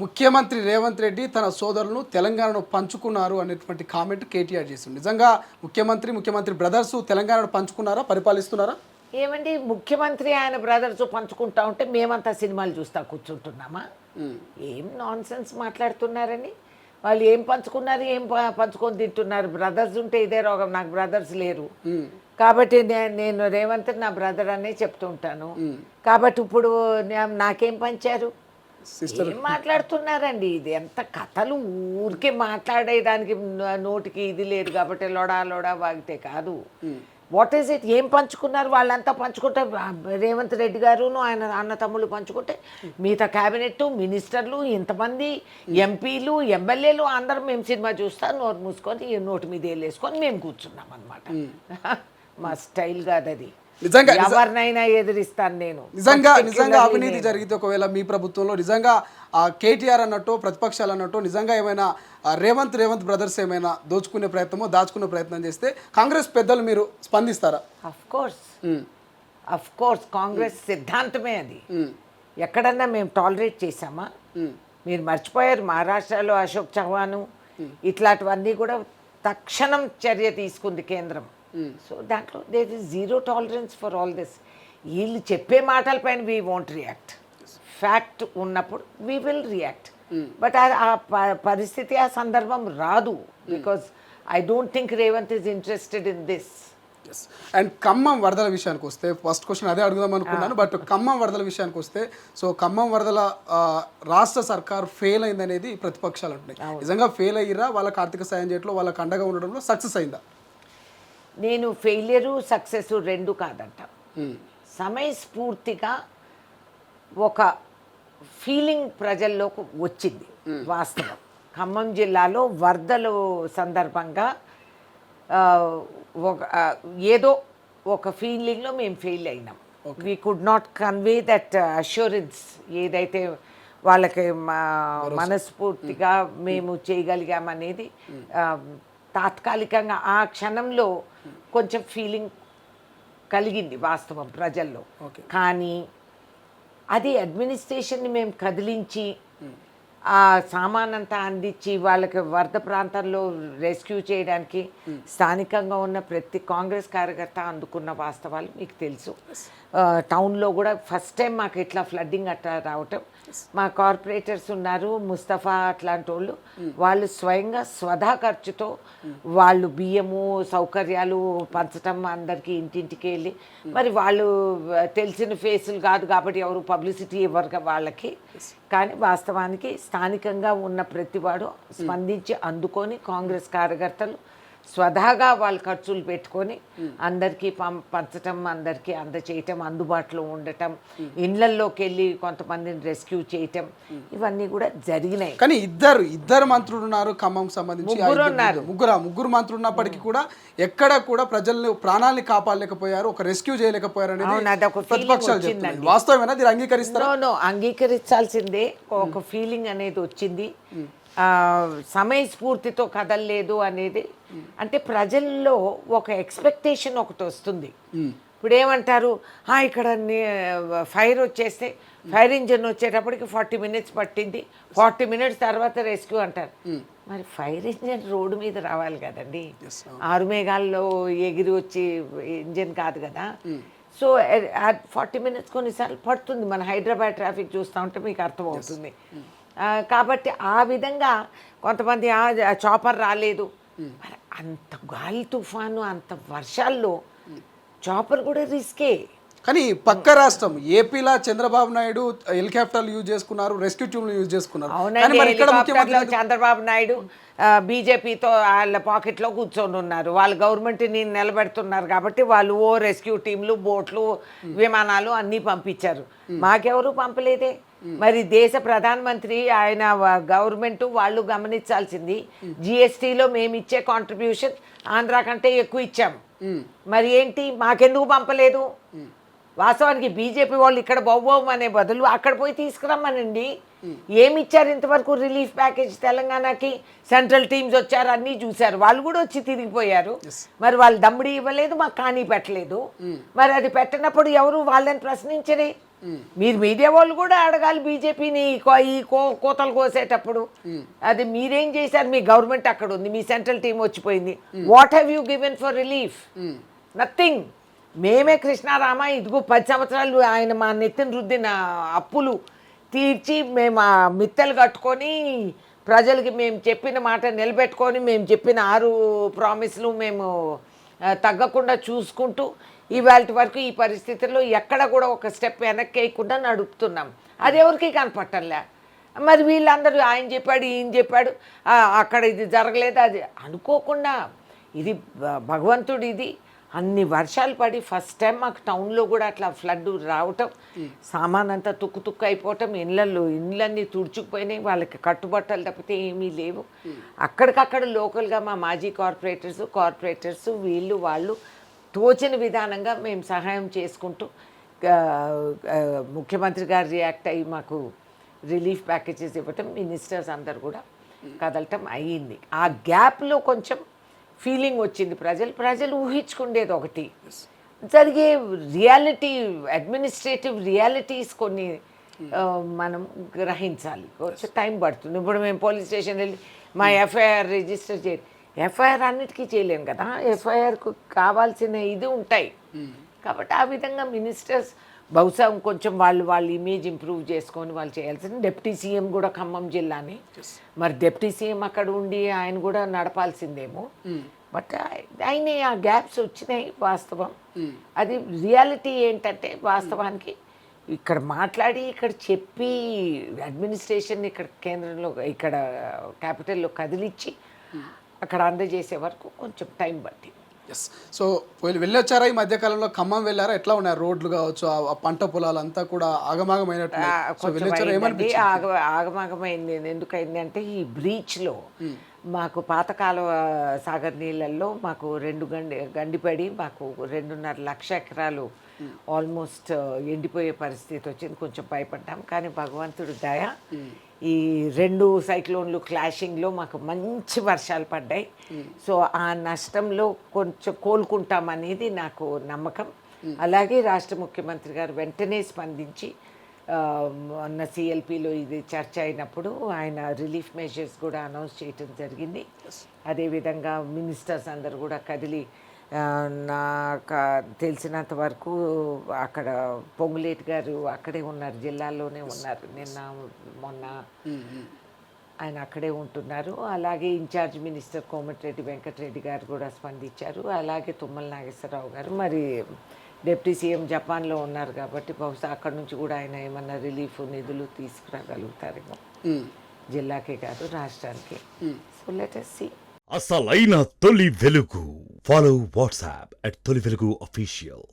ముఖ్యమంత్రి రేవంత్ రెడ్డి తన సోదరులను తెలంగాణను పంచుకున్నారు అనేటువంటి కామెంట్ కేటీఆర్ చేసింది. నిజంగా ముఖ్యమంత్రి బ్రదర్స్ తెలంగాణను పంచుకున్నారా, పరిపాలిస్తున్నారా? ఏమండి, ముఖ్యమంత్రి ఆయన బ్రదర్స్ పంచుకుంటా ఉంటే మేమంతా సినిమాలు చూస్తా కూర్చుంటున్నామా? ఏం నాన్ సెన్స్ మాట్లాడుతున్నారని. వాళ్ళు ఏం పంచుకున్నారు, ఏం పంచుకొని తింటున్నారు? బ్రదర్స్ ఉంటే ఇదే రోగం. నాకు బ్రదర్స్ లేరు కాబట్టి నేను రేవంత్ నా బ్రదర్ అనే చెప్తూ ఉంటాను. కాబట్టి ఇప్పుడు నాకేం పంచారు? ఏం మాట్లాడుతున్నారండి? ఇది ఎంత కథలు! ఊరికే మాట్లాడేదానికి నోటికి ఇది లేదు కాబట్టి లోడా వాగితే కాదు. What is it? ఏం పంచుకున్నారు? వాళ్ళంతా పంచుకుంటే రేవంత్ రెడ్డి గారును ఆయన అన్న తమ్ముళ్ళు పంచుకుంటే మిగతా క్యాబినెట్ మినిస్టర్లు ఇంతమంది ఎంపీలు ఎమ్మెల్యేలు అందరం మేము సినిమా చూస్తాం నోరు మూసుకొని నోటి మీద వేసుకొని మేము కూర్చున్నాం అనమాట. మా స్టైల్ కాదు అది. నిజంగా ఎవరినైనా ఎదిరిస్తాను నేను. నిజంగా అవినీతి జరిగితే ఒకవేళ మీ ప్రభుత్వంలో నిజంగా కేటీఆర్ అన్నట్టు ప్రతిపక్షాలు అన్నట్టు నిజంగా ఏమైనా రేవంత్ బ్రదర్స్ ఏమైనా దోచుకునే ప్రయత్నమో దాచుకునే ప్రయత్నం చేస్తే కాంగ్రెస్ పెద్దలు మీరు స్పందిస్తారా? అఫ్ కోర్స్ కాంగ్రెస్ సిద్ధాంతమే అది. ఎక్కడన్నా మేము టాలరేట్ చేసామా? మీరు మర్చిపోయారు, మహారాష్ట్రలో అశోక్ చవాను ఇట్లాంటివన్నీ కూడా తక్షణం చర్య తీసుకుంది కేంద్రం. సో దాంట్లో there is zero tolerance for all this. వీళ్ళు చెప్పే మాటలపైన వీ వోంట్ రియాక్ట్. ఫ్యాక్ట్ ఉన్నప్పుడు వీ విల్ రియాక్ట్. బట్ ఆ పరిస్థితి ఆ సందర్భం రాదు. Because I don't think Revanth is interested in this. And Khammam వరదల విషయానికి వస్తే ఫస్ట్ క్వశ్చన్ అదే అడుగుదాం అనుకున్నాను. బట్ ఖమ్మం వరదల విషయానికి వస్తే ఖమ్మం వరదల రాష్ట్ర సర్కార్ ఫెయిల్ అయిందనేది ప్రతిపక్షాలు అంటున్నాయి. నిజంగా ఫెయిల్ అయ్యిరా? వాళ్ళకి ఆర్థిక సాయం చేయడంలో వాళ్ళకి అండగా ఉండడంలో సక్సెస్ అయిందా? నేను ఫెయిలియరు సక్సెస్ రెండు కాదంట. సమయస్ఫూర్తిగా ఒక ఫీలింగ్ ప్రజల్లోకి వచ్చింది. వాస్తవం ఖమ్మం జిల్లాలో వరదలు సందర్భంగా ఏదో ఒక ఫీలింగ్లో మేము ఫెయిల్ అయినాం. We could not convey that assurance ఏదైతే వాళ్ళకి మనస్ఫూర్తిగా మేము చేయగలిగామనేది తాత్కాలికంగా ఆ క్షణంలో కొంచెం ఫీలింగ్ కలిగింది వాస్తవం ప్రజల్లో. కానీ అది అడ్మినిస్ట్రేషన్ని మేము కదిలించి ఆ సామానంతా అందించి వాళ్ళకి వరద ప్రాంతాల్లో రెస్క్యూ చేయడానికి స్థానికంగా ఉన్న ప్రతి కాంగ్రెస్ కార్యకర్త అందుకున్న వాస్తవాలు మీకు తెలుసు. టౌన్లో కూడా ఫస్ట్ టైం మాకు ఇట్లా ఫ్లడ్డింగ్ అట్లా రావటం, మా కార్పొరేటర్స్ ఉన్నారు ముస్తఫా అట్లాంటి వాళ్ళు స్వయంగా స్వధా ఖర్చుతో వాళ్ళు బియ్యము సౌకర్యాలు పంచటం, అందరికీ ఇంటింటికి వెళ్ళి, మరి వాళ్ళు తెలిసిన ఫేసులు కాదు కాబట్టి ఎవరు పబ్లిసిటీ ఇవ్వరు వాళ్ళకి. కానీ వాస్తవానికి స్థానికంగా ఉన్న ప్రతివాడు స్పందించి అందుకొని కాంగ్రెస్ కార్యకర్తలు స్వధాగా వాళ్ళు ఖర్చులు పెట్టుకొని అందరికీ పంచటం, అందరికీ అందచేయటం, అందుబాటులో ఉండటం, ఇళ్లల్లోకి వెళ్ళి కొంతమందిని రెస్క్యూ చేయటం, ఇవన్నీ కూడా జరిగినాయి. కానీ ఇద్దరు మంత్రులు ఉన్నారు ఖమ్మం సంబంధించి. ముగ్గురు మంత్రులు ఉన్నప్పటికీ కూడా ఎక్కడ కూడా ప్రజల్ని ప్రాణాలని కాపాడలేకపోయారు, ఒక రెస్క్యూ చేయలేకపోయారు అనేది ప్రతిపక్షాలు చెప్తున్నాయి. వాస్తవమేనా? దీన్ని అంగీకరిస్తారా? అంగీకరించాల్సిందే. ఒక ఫీలింగ్ అనేది వచ్చింది. సమయస్ఫూర్తితో కదలలేదు అనేది అంటే ప్రజల్లో ఒక ఎక్స్పెక్టేషన్ ఒకటి వస్తుంది. ఇప్పుడు ఏమంటారు, ఇక్కడ ఫైర్ వచ్చేస్తే ఫైర్ ఇంజిన్ వచ్చేటప్పటికి 40 minutes పట్టింది, 40 minutes తర్వాత రెస్క్యూ అంటారు. మరి ఫైర్ ఇంజిన్ రోడ్డు మీద రావాలి కదండి, ఆరుమేఘాల్లో ఎగిరి వచ్చి ఇంజిన్ కాదు కదా. సో 40 minutes కొన్నిసార్లు పడుతుంది. మన హైదరాబాద్ ట్రాఫిక్ చూస్తూ ఉంటే మీకు అర్థమవుతుంది. కాబట్టి ఆ విధంగా కొంతమంది చాపర్ రాలేదు. మరి అంత గాలి తుఫాను అంత వర్షాల్లో చాపర్ కూడా రిస్కే. కానీ పక్క రాష్ట్రం ఏపీలో చంద్రబాబు నాయుడు హెలికాప్టర్లు యూజ్ చేసుకున్నారు, రెస్క్యూ టీమ్లు యూజ్ చేసుకున్నారు. చంద్రబాబు నాయుడు బీజేపీతో వాళ్ళ పాకెట్లో కూర్చొని ఉన్నారు. వాళ్ళు గవర్నమెంట్ని నిలబెడుతున్నారు కాబట్టి వాళ్ళు రెస్క్యూ టీంలు, బోట్లు, విమానాలు అన్నీ పంపించారు. మాకెవరు పంపలేదే. మరి దేశ ప్రధానమంత్రి ఆయన గవర్నమెంట్ వాళ్ళు గమనించాల్సింది, జిఎస్టీలో మేము ఇచ్చే కాంట్రిబ్యూషన్ ఆంధ్ర కంటే ఎక్కువ ఇచ్చాము. మరి ఏంటి మాకెందుకు పంపలేదు? వాస్తవానికి బీజేపీ వాళ్ళు ఇక్కడ బొవ్వం అనే బదులు అక్కడ పోయి తీసుకురమ్మనండి. ఏమి ఇచ్చారు ఇంతవరకు రిలీఫ్ ప్యాకేజ్ తెలంగాణకి? సెంట్రల్ టీమ్స్ వచ్చారు, అన్నీ చూశారు, వాళ్ళు కూడా వచ్చి తిరిగిపోయారు. మరి వాళ్ళు దమ్ముడి ఇవ్వలేదు, మాకు కానీ పెట్టలేదు. మరి అది పెట్టినప్పుడు ఎవరు వాళ్ళని ప్రశ్నించరే? మీరు మీడియా వాళ్ళు కూడా అడగాలి బీజేపీని ఈ కోతలు కోసేటప్పుడు. అది మీరేం చేశారు? మీ గవర్నమెంట్ అక్కడ ఉంది, మీ సెంట్రల్ టీం వచ్చిపోయింది. What have you given for relief? Nothing. మేమే కృష్ణారామ ఇదిగో 10 సంవత్సరాలు ఆయన మా నెత్తిన రుద్దిన అప్పులు తీర్చి మేము ఆ మిత్తెలు కట్టుకొని ప్రజలకి మేము చెప్పిన మాట నిలబెట్టుకొని మేము చెప్పిన 6 ప్రామిస్లు మేము తగ్గకుండా చూసుకుంటూ ఇవాళ వరకు ఈ పరిస్థితుల్లో ఎక్కడ కూడా ఒక స్టెప్ వెనక్కి వేయకుండా నడుపుతున్నాం. అది ఎవరికి కనపట్టంలే. మరి వీళ్ళందరూ ఆయన చెప్పాడు ఈయన చెప్పాడు అక్కడ ఇది జరగలేదు అది అనుకోకుండా. ఇది భగవంతుడు. ఇది అన్ని వర్షాలు పడి ఫస్ట్ టైం మాకు టౌన్లో కూడా అట్లా ఫ్లడ్ రావటం, సామాన్ అంతా తుక్కు అయిపోవటం, ఇండ్లన్నీ తుడుచుకుపోయినాయి. వాళ్ళకి కట్టుబట్టలు తప్పితే ఏమీ లేవు. అక్కడికక్కడ లోకల్గా మా మాజీ కార్పొరేటర్స్ వీళ్ళు వాళ్ళు తోచిన విధానంగా మేము సహాయం చేసుకుంటూ ముఖ్యమంత్రి గారు రియాక్ట్ అయ్యి మాకు రిలీఫ్ ప్యాకేజెస్ ఇవ్వటం, మినిస్టర్స్ అందరు కూడా కదలటం అయ్యింది. ఆ గ్యాప్లో కొంచెం ఫీలింగ్ వచ్చింది. ప్రజలు ఊహించుకుండేది ఒకటి, జరిగే రియాలిటీ, అడ్మినిస్ట్రేటివ్ రియాలిటీస్ కొన్ని మనం గ్రహించాలి. కొంచెం టైం పడుతుంది. ఇప్పుడు మేము పోలీస్ స్టేషన్ వెళ్ళి మా ఎఫ్ఐఆర్ రిజిస్టర్ చేయాలి. ఎఫ్ఐఆర్ అన్నిటికీ చేయలేము కదా, ఎఫ్ఐఆర్కు కావాల్సిన ఇది ఉంటాయి. కాబట్టి ఆ విధంగా మినిస్టర్స్ బహుశా కొంచెం వాళ్ళు ఇమేజ్ ఇంప్రూవ్ చేసుకొని వాళ్ళు చేయాల్సింది. డిప్యూటీ సీఎం కూడా ఖమ్మం జిల్లాని, మరి డిప్యూటీ సీఎం అక్కడ ఉండి ఆయన కూడా నడపాల్సిందేమో. బట్ ఆయన ఆ గ్యాప్స్ వచ్చినాయి వాస్తవం. అది రియాలిటీ ఏంటంటే వాస్తవానికి ఇక్కడ మాట్లాడి ఇక్కడ చెప్పి అడ్మినిస్ట్రేషన్ ఇక్కడ కేంద్రంలో ఇక్కడ క్యాపిటల్లో కదిలిచ్చి అక్కడ అందజేసే వరకు కొంచెం టైం పట్టింది. ఎస్. సో వెళ్ళొచ్చారా ఈ మధ్యకాలంలో? ఖమ్మం వెళ్ళారా? ఎట్లా ఉన్నాయి రోడ్లు కావచ్చు, ఆ పంట పొలాలు అంతా కూడా ఆగమాగమైనట్టు? ఆగమాగమైంది. ఎందుకైంది అంటే ఈ బ్రీచ్లో మాకు పాతకాల సాగర్ నీళ్ళల్లో మాకు 2 గండిపడి మాకు 2.5 లక్ష ఎకరాలు ఆల్మోస్ట్ ఎండిపోయే పరిస్థితి వచ్చింది. కొంచెం భయపడ్డాం. కానీ భగవంతుడు దయ, ఈ 2 సైక్లోన్లు క్లాషింగ్లో మాకు మంచి వర్షాలు పడ్డాయి. సో ఆ నష్టంలో కొంచెం కోలుకుంటామనేది నాకు నమ్మకం. అలాగే రాష్ట్ర ముఖ్యమంత్రి గారు వెంటనే స్పందించి మొన్న సిఎల్పిలో ఇది చర్చ అయినప్పుడు ఆయన రిలీఫ్ మెజర్స్ కూడా అనౌన్స్ చేయటం జరిగింది. అదేవిధంగా మినిస్టర్స్ అందరు కూడా కదిలి నాకు తెలిసినంత వరకు అక్కడ పొంగులేటి గారు అక్కడే ఉన్నారు, జిల్లాలోనే ఉన్నారు. నిన్న మొన్న ఆయన అక్కడే ఉంటున్నారు. అలాగే ఇన్ఛార్జ్ మినిస్టర్ కోమటిరెడ్డి వెంకటరెడ్డి గారు కూడా స్పందించారు. అలాగే తుమ్మల నాగేశ్వరరావు గారు. మరి డిప్యూటీ సీఎం జపాన్లో ఉన్నారు కాబట్టి బహుశా అక్కడ నుంచి కూడా ఆయన ఏమన్నా రిలీఫ్ నిధులు తీసుకురాగలుగుతారేమో, జిల్లాకే కాదు రాష్ట్రానికి. So let us see. అసలైన తొలి వెలుగు. ఫాలో వాట్సాప్ @తొలి వెలుగు అఫీషియల్.